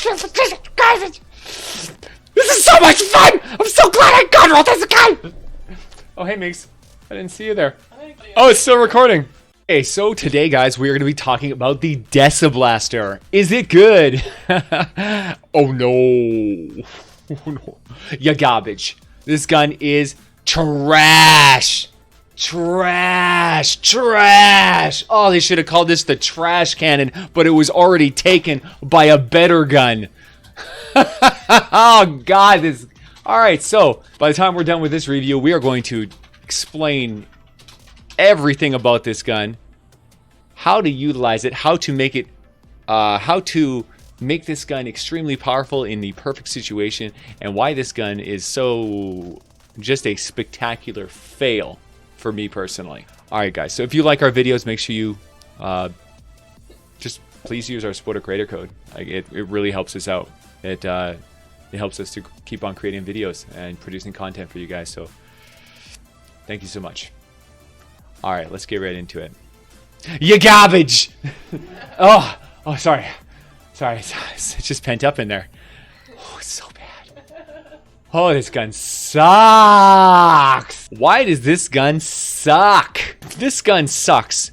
Guys, this is so much fun! I'm so glad I got roll this gun! Oh, hey, Migs. I didn't see you there. Oh, it's still recording. Okay, so today, guys, we are going to be talking about the Deciblaster. Is it good? Oh, no. Oh, no. You garbage. This gun is trash. Trash. Trash. Oh, they should have called this the trash cannon, but it was already taken by a better gun. Oh, God. This. All right, so by the time we're done with this review, we are going to explain everything about this gun, how to utilize it, how to make this gun extremely powerful in the perfect situation, and why this gun is so just a spectacular fail for me personally. All right, guys, so if you like our videos, make sure you just please use our supporter creator code. It really helps us out. It helps us to keep on creating videos and producing content for you guys, so thank you so much. All right, let's get right into it. You garbage! Oh, sorry. Sorry, it's just pent up in there. Oh, it's so bad. Oh, this gun sucks. Why does this gun suck? This gun sucks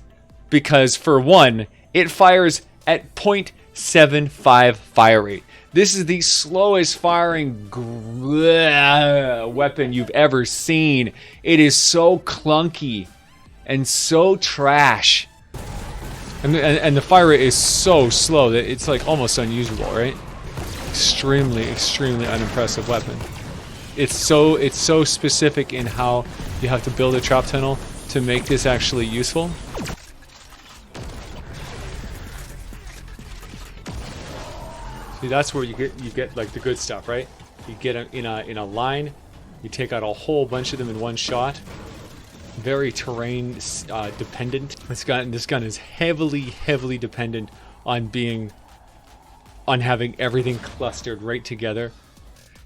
because, for one, it fires at 0.75 fire rate. This is the slowest firing weapon you've ever seen. It is so clunky and so trash. And the fire rate is so slow that it's like almost unusable, right? Extremely unimpressive weapon. It's so specific in how you have to build a trap tunnel to make this actually useful. See, that's where you get like the good stuff, right? You get in a line, you take out a whole bunch of them in one shot. Very terrain dependent. This gun is heavily dependent on having everything clustered right together.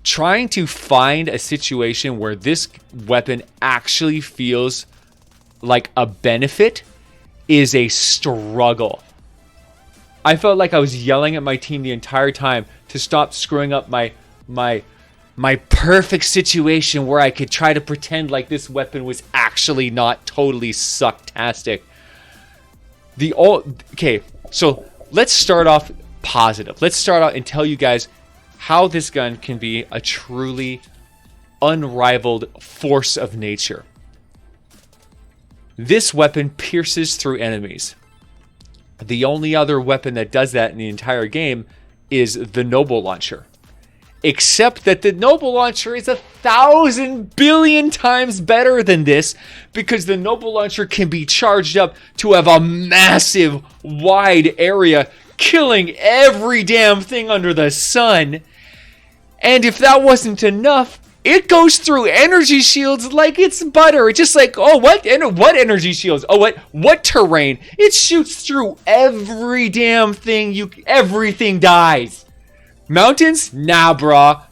Trying to find a situation where this weapon actually feels like a benefit is a struggle. I felt like I was yelling at my team the entire time to stop screwing up my perfect situation where I could try to pretend like this weapon was actually not totally sucktastic. Okay, so let's start off positive. Let's start out and tell you guys how this gun can be a truly unrivaled force of nature. This weapon pierces through enemies. The only other weapon that does that in the entire game is the Noble Launcher. Except that the Noble Launcher is 1,000 billion times better than this, because the Noble Launcher can be charged up to have a massive, wide area, killing every damn thing under the sun. And if that wasn't enough, it goes through energy shields like it's butter. It's just like, oh, what energy shields? Oh, what terrain? It shoots through every damn thing. Everything dies. Mountains? Nah, brah.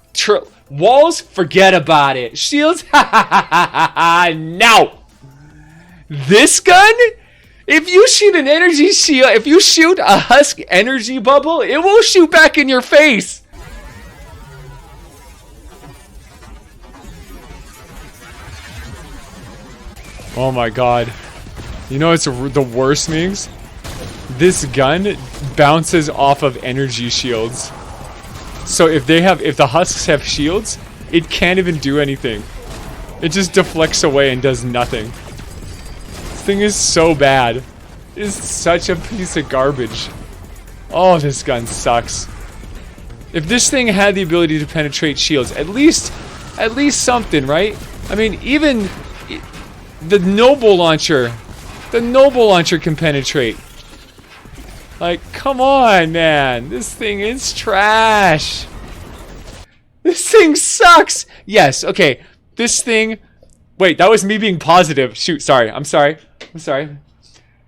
Walls? Forget about it. Shields? No. This gun? If you shoot an energy shield, if you shoot a husk energy bubble, it will shoot back in your face. Oh my God. You know what's the worst, Migs? This gun bounces off of energy shields. So if the husks have shields, it can't even do anything. It just deflects away and does nothing. This thing is so bad. It's such a piece of garbage. Oh, this gun sucks. If this thing had the ability to penetrate shields, at least something, right? I mean, even the Noble Launcher can penetrate. Like, come on, man. This thing is trash. This thing sucks. Yes, okay. This thing... Wait, that was me being positive. Shoot, sorry. I'm sorry.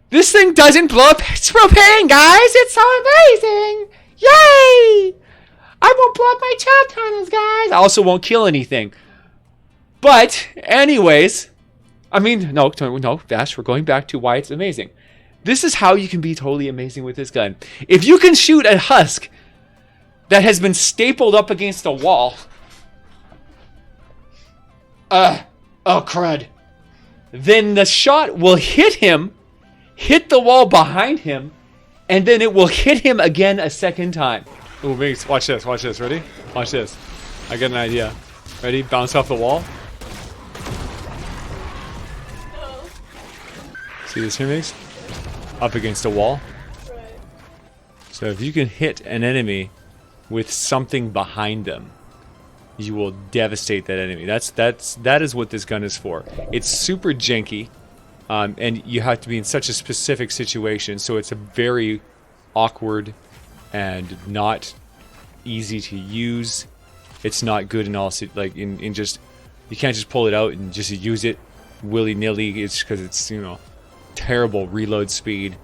This thing doesn't blow up its propane, guys. It's so amazing. Yay! I won't blow up my trap tunnels, guys. I also won't kill anything. But, anyways... I mean, no, Vash, we're going back to why it's amazing. This is how you can be totally amazing with this gun. If you can shoot a husk that has been stapled up against a wall. Oh crud. Then the shot will hit him, hit the wall behind him, and then it will hit him again a second time. Ooh, Migs, watch this, ready? Watch this. I got an idea. Ready? Bounce off the wall. See this here, Migs? Up against a wall. So if you can hit an enemy with something behind them, you will devastate that enemy. That is what this gun is for. It's super janky, and you have to be in such a specific situation, so it's a very awkward and not easy to use. It's not good in all like in just you can't just pull it out and just use it willy-nilly. It's because it's, you know, terrible reload speed,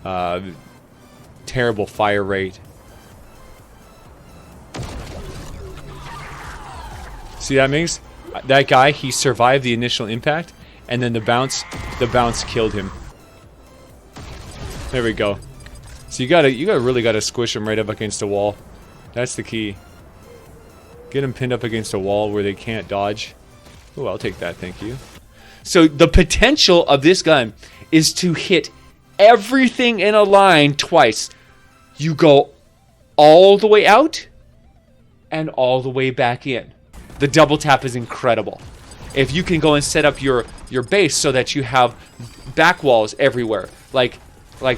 terrible fire rate. See that, Mings? That guy, he survived the initial impact, and then the bounce killed him. There we go. So you really gotta squish him right up against a wall. That's the key. Get him pinned up against a wall where they can't dodge. Oh, I'll take that, thank you. So the potential of this gun is to hit everything in a line twice. You go all the way out and all the way back in. The double tap is incredible. If you can go and set up your base so that you have back walls everywhere, like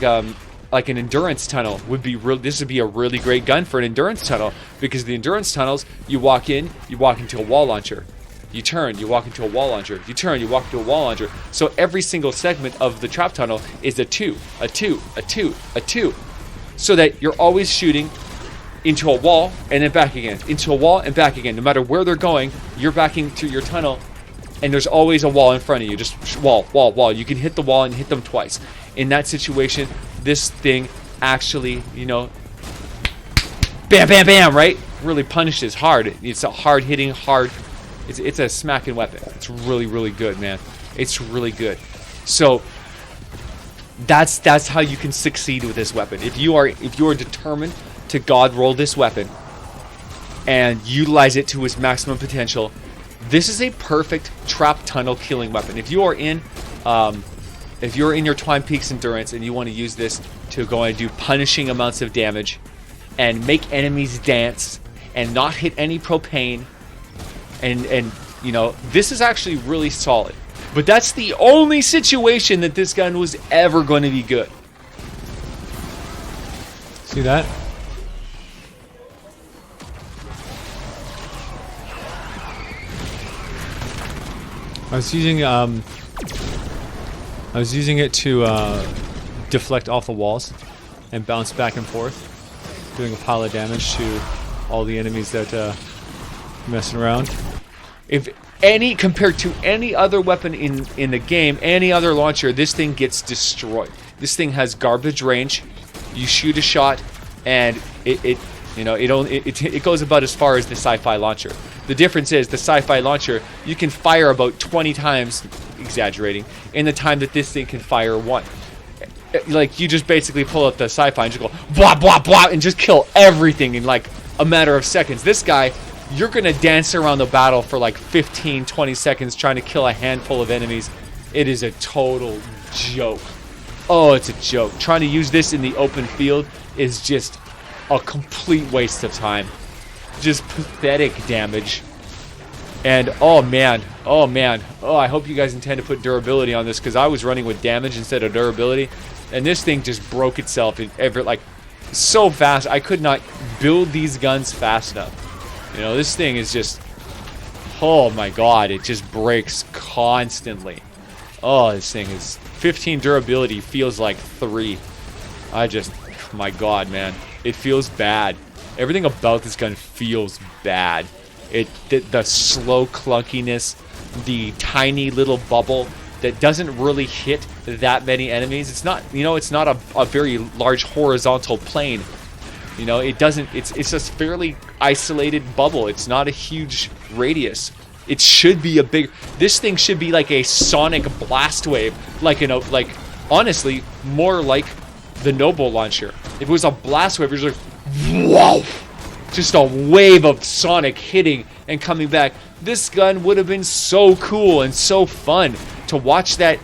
an endurance tunnel would be real. This would be a really great gun for an endurance tunnel, because the endurance tunnels, you walk into a wall launcher, you turn, you walk into a wall launcher, you turn, you walk into a wall launcher. So every single segment of the trap tunnel is a 2, a 2, a 2, a 2, so that you're always shooting into a wall and then back again, into a wall and back again. No matter where they're going, you're backing to your tunnel, and there's always a wall in front of you. Just wall, wall, wall. You can hit the wall and hit them twice. In that situation, this thing actually, you know, bam, bam, bam, right? Really punishes hard. It's a hard hitting, hard. It's a smacking weapon. It's really, really good, man. It's really good. So that's how you can succeed with this weapon. If you are determined to god roll this weapon and utilize it to its maximum potential, this is a perfect trap tunnel killing weapon. If you're in your Twine Peaks endurance and you want to use this to go and do punishing amounts of damage and make enemies dance and not hit any propane, and you know, this is actually really solid. But that's the only situation that this gun was ever going to be good. See that? I was using it to deflect off the walls and bounce back and forth, doing a pile of damage to all the enemies that messing around. If any, compared to any other weapon in the game, any other launcher, this thing gets destroyed. This thing has garbage range. You shoot a shot, and it goes about as far as the sci-fi launcher. The difference is the sci-fi launcher, you can fire about 20 times, exaggerating, in the time that this thing can fire one. Like, you just basically pull out the sci-fi and just go blah, blah, blah, and just kill everything in like a matter of seconds. This guy, you're going to dance around the battle for like 15, 20 seconds trying to kill a handful of enemies. It is a total joke. Oh, it's a joke. Trying to use this in the open field is just a complete waste of time. Just pathetic damage. And oh man, I hope you guys intend to put durability on this, because I was running with damage instead of durability, and this thing just broke itself in so fast. I could not build these guns fast enough. You know, this thing is just, oh my god, it just breaks constantly. Oh, this thing is 15 durability, feels like 3. My god, man, it feels bad. Everything about this gun feels bad. The slow clunkiness, the tiny little bubble that doesn't really hit that many enemies. It's not, you know, it's not a very large horizontal plane. You know, it doesn't. It's just fairly isolated bubble. It's not a huge radius. It should be a big. This thing should be like a sonic blast wave, like honestly, more like the Noble launcher. If it was a blast wave, it was like, whoa, just a wave of Sonic hitting and coming back. This gun would have been so cool and so fun to watch that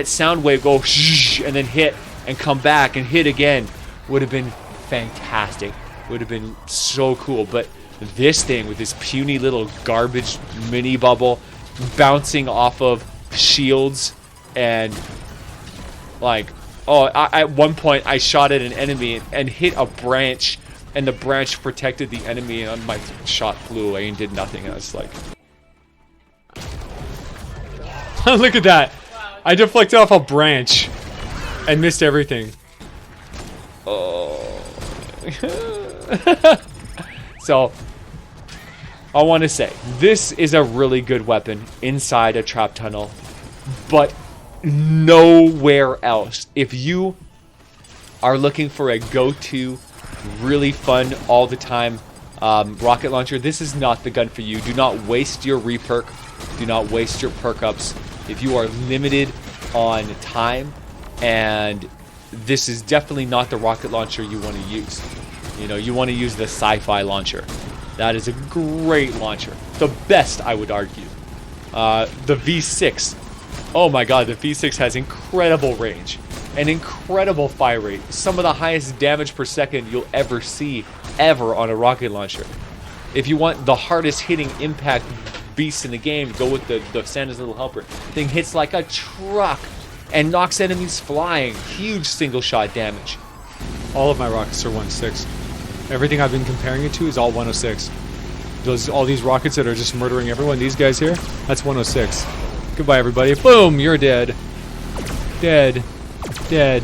sound wave go and then hit and come back and hit again. Would have been fantastic. Would have been so cool. But this thing with this puny little garbage mini bubble bouncing off of shields and like, oh, at one point I shot at an enemy and hit a branch, and the branch protected the enemy, and my shot flew away and did nothing. And I was like, look at that. I deflected off a branch and missed everything. Oh. So, I want to say, this is a really good weapon inside a trap tunnel, but nowhere else. If you are looking for a go-to, really fun, all the time rocket launcher, this is not the gun for you. Do not waste your reperk. Do not waste your perk ups. If you are limited on time, and this is definitely not the rocket launcher you want to use. You know, you want to use the sci-fi launcher. That is a great launcher. The best, I would argue. The V6. Oh my god, the V6 has incredible range. An incredible fire rate. Some of the highest damage per second you'll ever see, ever, on a rocket launcher. If you want the hardest hitting impact beast in the game, go with the Santa's Little Helper. Thing hits like a truck and knocks enemies flying. Huge single shot damage. All of my rockets are 106. Everything I've been comparing it to is all 106. All these rockets that are just murdering everyone, these guys here, that's 106. Goodbye, everybody. Boom, you're dead. Dead. Dead.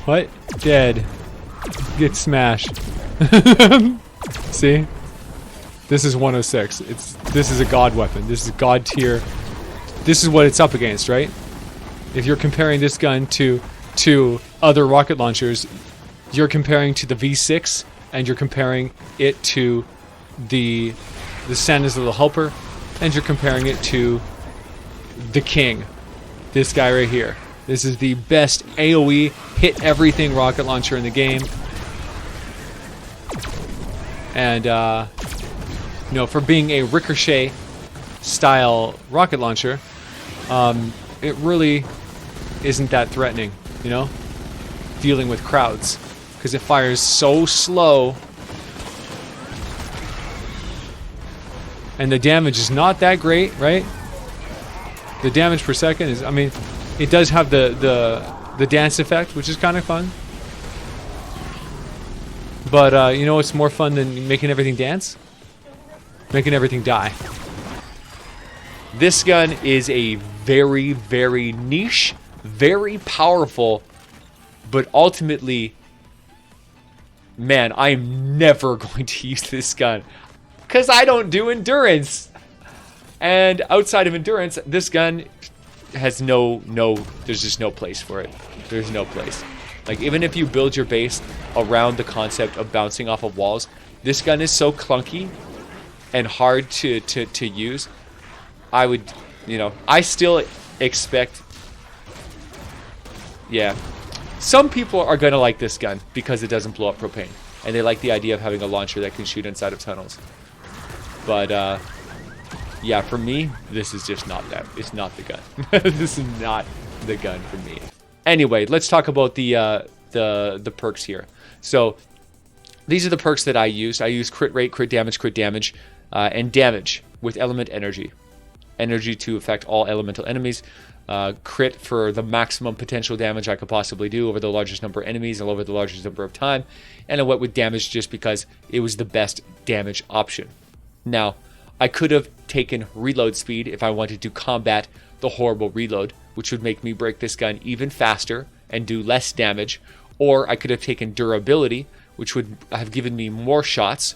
What? Dead. Get smashed. See? This is 106. This is a god weapon. This is god tier. This is what it's up against, right? If you're comparing this gun to other rocket launchers, you're comparing to the V6, and you're comparing it to the Santa's Little Helper, and you're comparing it to the King. This guy right here. This is the best AoE hit everything rocket launcher in the game. And you know, for being a ricochet style rocket launcher, it really isn't that threatening, you know, dealing with crowds, because it fires so slow and the damage is not that great, right? The damage per second is, I mean, it does have the dance effect, which is kind of fun, but you know what's more fun than making everything dance? Making everything die. This gun is a very, very niche, very powerful, but ultimately, man, I'm never going to use this gun because I don't do endurance. And outside of endurance, this gun has there's just no place for it. There's no place. Like, even if you build your base around the concept of bouncing off of walls, this gun is so clunky and hard to use. I would, you know, I still expect, yeah. Some people are going to like this gun because it doesn't blow up propane. And they like the idea of having a launcher that can shoot inside of tunnels. But, yeah, for me, this is just not that. It's not the gun. This is not the gun for me. Anyway, let's talk about the perks here. So, these are the perks that I use. I use crit rate, crit damage, and damage with element energy. Energy to affect all elemental enemies. Crit for the maximum potential damage I could possibly do over the largest number of enemies and over the largest number of time. And I went with damage just because it was the best damage option. Now, I could have taken reload speed if I wanted to combat the horrible reload, which would make me break this gun even faster and do less damage. Or I could have taken durability, which would have given me more shots,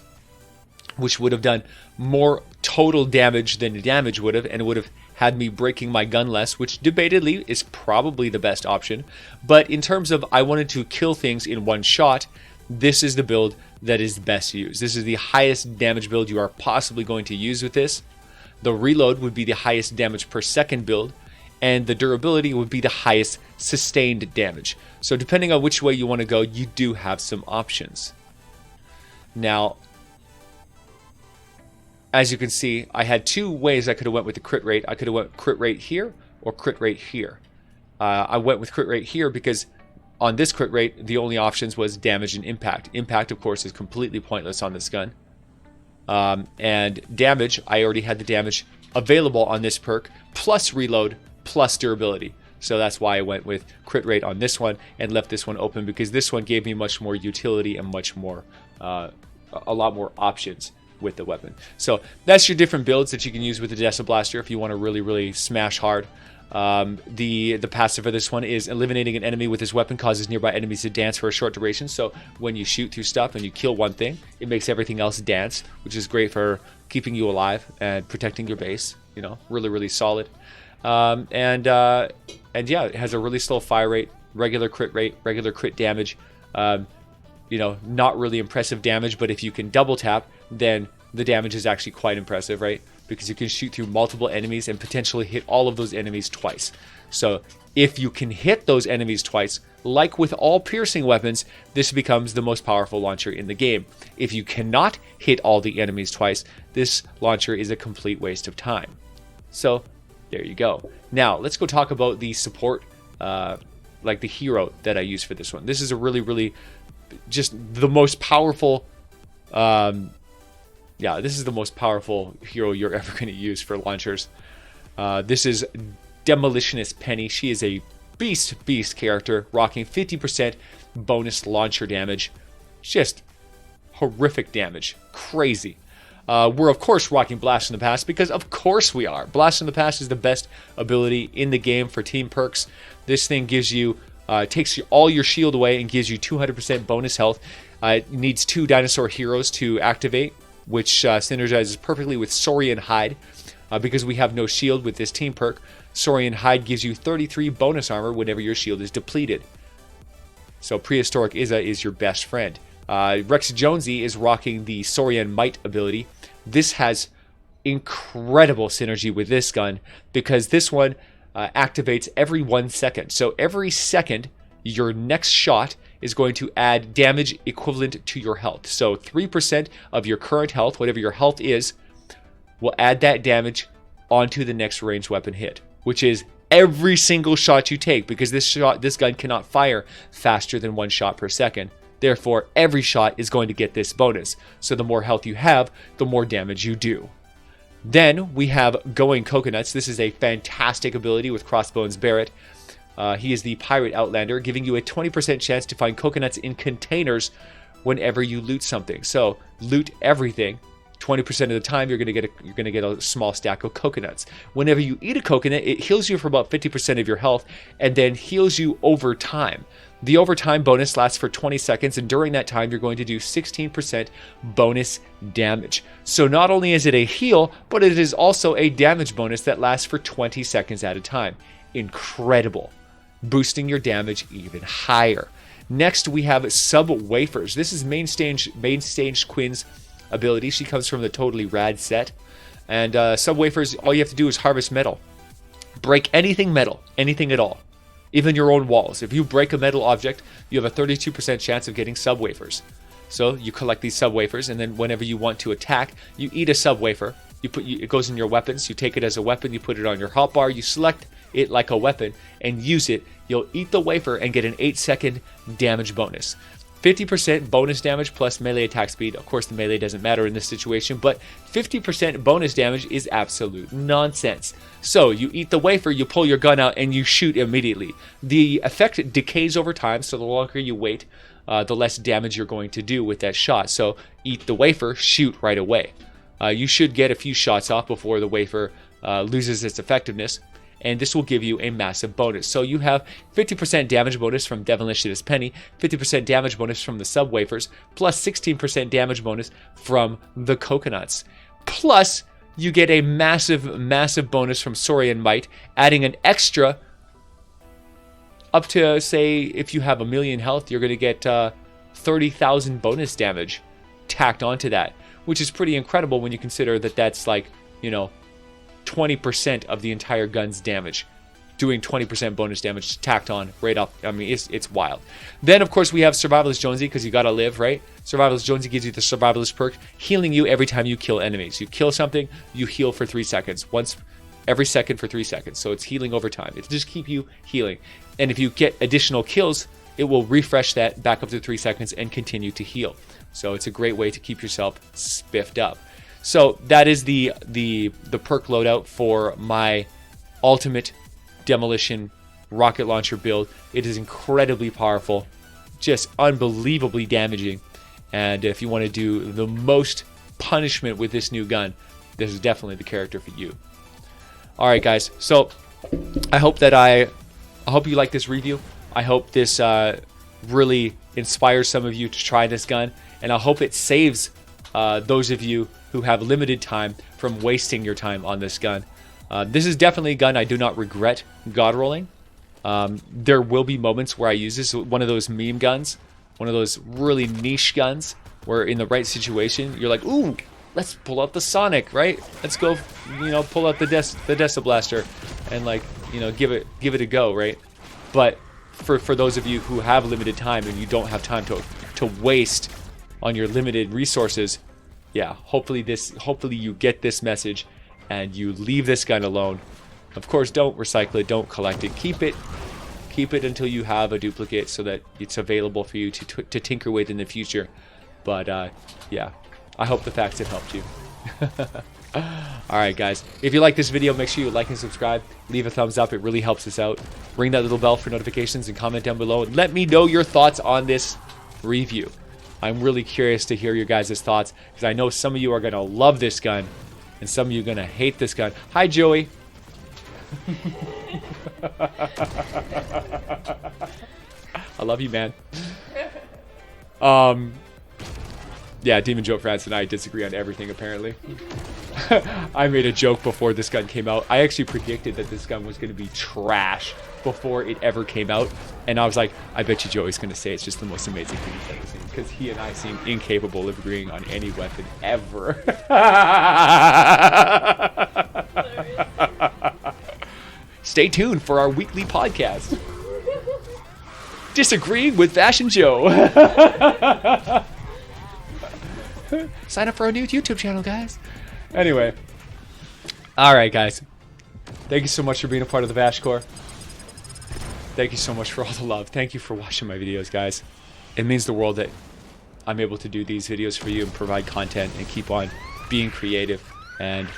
which would have done more total damage than the damage would have, and it would have had me breaking my gun less, which debatedly is probably the best option. But in terms of I wanted to kill things in one shot, this is the build that is best used. This is the highest damage build you are possibly going to use with this. The reload would be the highest damage per second build, and the durability would be the highest sustained damage. So depending on which way you want to go, you do have some options. Now, as you can see, I had two ways I could have went with the crit rate. I could have went crit rate here or crit rate here. I went with crit rate here because on this crit rate, the only options was damage and impact. Impact, of course, is completely pointless on this gun. And damage, I already had the damage available on this perk, plus reload, plus durability. So that's why I went with crit rate on this one and left this one open, because this one gave me much more utility and much more, a lot more options with the weapon. So that's your different builds that you can use with the Deciblaster if you want to really, really smash hard. The passive for this one is eliminating an enemy with this weapon causes nearby enemies to dance for a short duration. So when you shoot through stuff and you kill one thing, it makes everything else dance, which is great for keeping you alive and protecting your base. You know, really, really solid. And yeah, it has a really slow fire rate, regular crit damage. You know, not really impressive damage, but if you can double tap, then the damage is actually quite impressive, right? Because you can shoot through multiple enemies and potentially hit all of those enemies twice. So if you can hit those enemies twice, like with all piercing weapons, this becomes the most powerful launcher in the game. If you cannot hit all the enemies twice, this launcher is a complete waste of time. So there you go. Now let's go talk about the support, like the hero that I use for this one. This is a really, really just the most powerful, yeah, this is the most powerful hero you're ever going to use for launchers. This is Demolitionist Penny. She is a beast character, rocking 50% bonus launcher damage. Just horrific damage. Crazy. We're of course rocking Blast from the Past, because of course we are. Blast from the Past is the best ability in the game for team perks. This thing gives you, takes all your shield away and gives you 200% bonus health. It needs 2 dinosaur heroes to activate, which synergizes perfectly with Saurian Hide, because we have no shield with this team perk. Saurian Hide gives you 33 bonus armor whenever your shield is depleted. So Prehistoric Izza is your best friend. Rex Jonesy is rocking the Saurian Might ability. This has incredible synergy with this gun, because this one activates every 1 second. So every second, your next shot is going to add damage equivalent to your health. So 3% of your current health, whatever your health is, will add that damage onto the next ranged weapon hit, which is every single shot you take, because this gun cannot fire faster than 1 shot per second. Therefore, every shot is going to get this bonus. So the more health you have, the more damage you do. Then we have Going Coconuts. This is a fantastic ability with Crossbones Barrett. He is the Pirate Outlander, giving you a 20% chance to find coconuts in containers whenever you loot something. So loot everything. 20% of the time, you're gonna get a small stack of coconuts. Whenever you eat a coconut, it heals you for about 50% of your health, and then heals you over time. The overtime bonus lasts for 20 seconds, and during that time, you're going to do 16% bonus damage. So not only is it a heal, but it is also a damage bonus that lasts for 20 seconds at a time. Incredible. Boosting your damage even higher. Next, we have Sub Wafers. This is Main Stage Quinn's ability. She comes from the Totally Rad set. And Sub Wafers, all you have to do is harvest metal. Break anything metal, anything at all. Even your own walls. If you break a metal object, you have a 32% chance of getting Sub Wafers. So you collect these Sub Wafers, and then whenever you want to attack, you eat a Sub Wafer. It goes in your weapons. You take it as a weapon. You put it on your hotbar. You select it like a weapon and use it. You'll eat the wafer and get an 8-second damage bonus. 50% bonus damage plus melee attack speed. Of course, the melee doesn't matter in this situation, but 50% bonus damage is absolute nonsense. So you eat the wafer, you pull your gun out, and you shoot immediately. The effect decays over time, so the longer you wait, the less damage you're going to do with that shot. So eat the wafer, shoot right away. You should get a few shots off before the wafer loses its effectiveness, and this will give you a massive bonus. So you have 50% damage bonus from Demolitionist Penny, 50% damage bonus from the Sub Wafers, plus 16% damage bonus from the coconuts. Plus, you get a massive bonus from Saurian Might, adding an extra up to, say, if you have 1,000,000 health, you're going to get 30,000 bonus damage tacked onto that, which is pretty incredible when you consider that that's like, 20% of the entire gun's damage doing 20% bonus damage tacked on right off. I mean, it's wild. Then, of course, we have Survivalist Jonesy, because you gotta live, right? Survivalist Jonesy gives you the Survivalist perk, healing you every time you kill enemies. You kill something, you heal for 3 seconds. Once every second for 3 seconds. So it's healing over time. It'll just keep you healing. And if you get additional kills, it will refresh that back up to 3 seconds and continue to heal. So it's a great way to keep yourself spiffed up. So that is the perk loadout for my ultimate demolition rocket launcher build. It is incredibly powerful, just unbelievably damaging. And if you want to do the most punishment with this new gun, this is definitely the character for you. All right, guys. So I hope you like this review. I hope this really inspires some of you to try this gun, and I hope it saves those of you who have limited time from wasting your time on this gun. This is definitely a gun I do not regret god rolling. There will be moments where I use this, one of those meme guns, one of those really niche guns where in the right situation you're like, ooh, let's pull out the Sonic, right? Let's go, pull out the Deciblaster and give it a go, right? But for those of you who have limited time and you don't have time to waste on your limited resources, yeah, hopefully you get this message and you leave this gun alone. Of course, don't recycle it, don't collect it, keep it until you have a duplicate so that it's available for you to tinker with in the future. But yeah, I hope the facts have helped you. Alright guys, if you like this video, make sure you like and subscribe, leave a thumbs up, it really helps us out. Ring that little bell for notifications and comment down below and let me know your thoughts on this review. I'm really curious to hear your guys' thoughts, because I know some of you are going to love this gun and some of you are going to hate this gun. Hi Joey. I love you, man. Yeah, Demon Joe France and I disagree on everything, apparently. I made a joke before this gun came out. I actually predicted that this gun was going to be trash before it ever came out. And I was like, I bet you Joey's going to say it's just the most amazing thing he's ever seen. Because he and I seem incapable of agreeing on any weapon ever. Stay tuned for our weekly podcast. Disagreeing with VASH and Joe. Sign up for our new YouTube channel, guys. Anyway. Alright, guys. Thank you so much for being a part of the VASH Corps. Thank you so much for all the love. Thank you for watching my videos, guys. It means the world that I'm able to do these videos for you and provide content and keep on being creative. And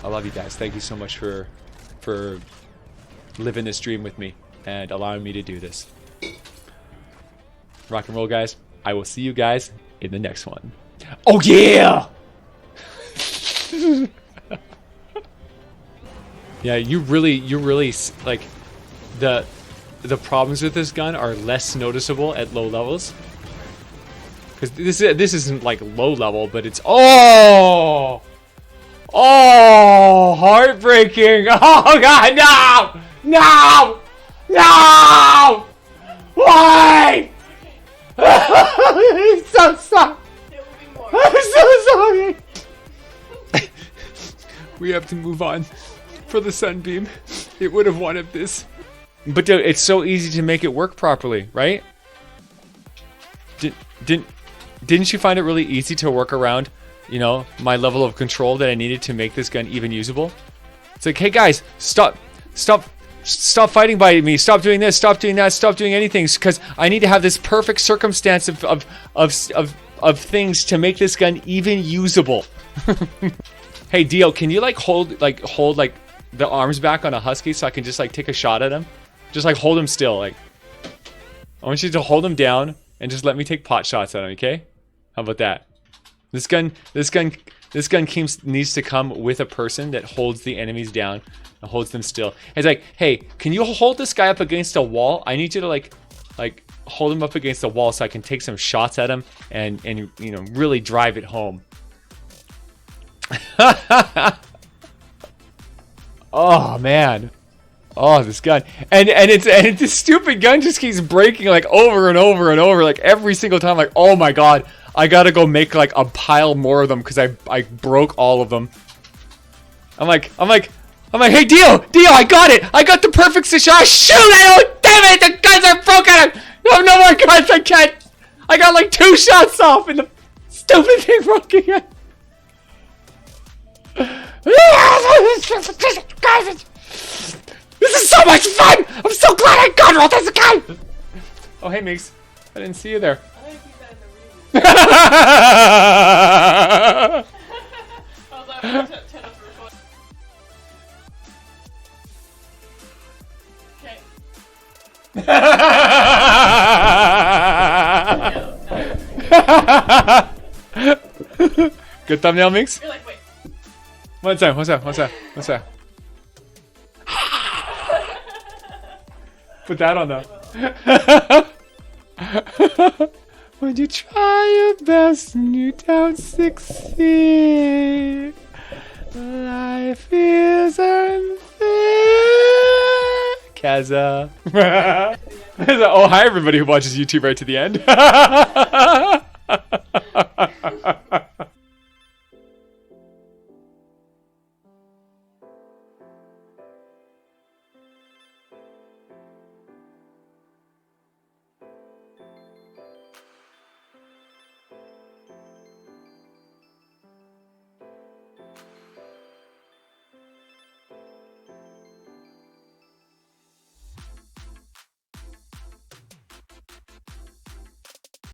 I love you guys. Thank you so much for living this dream with me and allowing me to do this. Rock and roll, guys. I will see you guys in the next one. Oh yeah! Yeah, you really like the problems with this gun are less noticeable at low levels. Cuz this isn't like low level, but it's oh, heartbreaking. Oh god, no! No! No! Why? I'm so sorry. I'm so sorry. We have to move on for the Sunbeam. It would have wanted this. But dude, it's so easy to make it work properly, right? Didn't you find it really easy to work around, my level of control that I needed to make this gun even usable? It's like, hey guys, stop fighting by me, stop doing this, stop doing that, stop doing anything, because I need to have this perfect circumstance of things to make this gun even usable. Hey Dio, can you hold the arms back on a husky so I can just take a shot at him? Just hold him still. I want you to hold him down and just let me take pot shots at him, okay? How about that? This gun needs to come with a person that holds the enemies down and holds them still. It's like, hey, can you hold this guy up against a wall? I need you to hold him up against the wall so I can take some shots at him and really drive it home. Oh man. Oh, this gun. And this stupid gun just keeps breaking over and over and over, every single time. Oh my god, I gotta go make a pile more of them because I broke all of them. I'm like, I'm like, hey, Dio, I got it. I got the perfect shot. Shoot! Oh, damn it! The guns are broken. I have no more guns. I can't. I got like 2 shots off, and the stupid thing broke again. This is so much fun! I'm so glad I gun rolled this guy! Oh, hey, Migs. I didn't see you there. I didn't see that in the reading. Okay. Good thumbnail, Migs? You're like, wait. What's that? Put that on though. When you try your best and you don't succeed, life is unfair. Kaza. Oh, hi everybody who watches YouTube right to the end.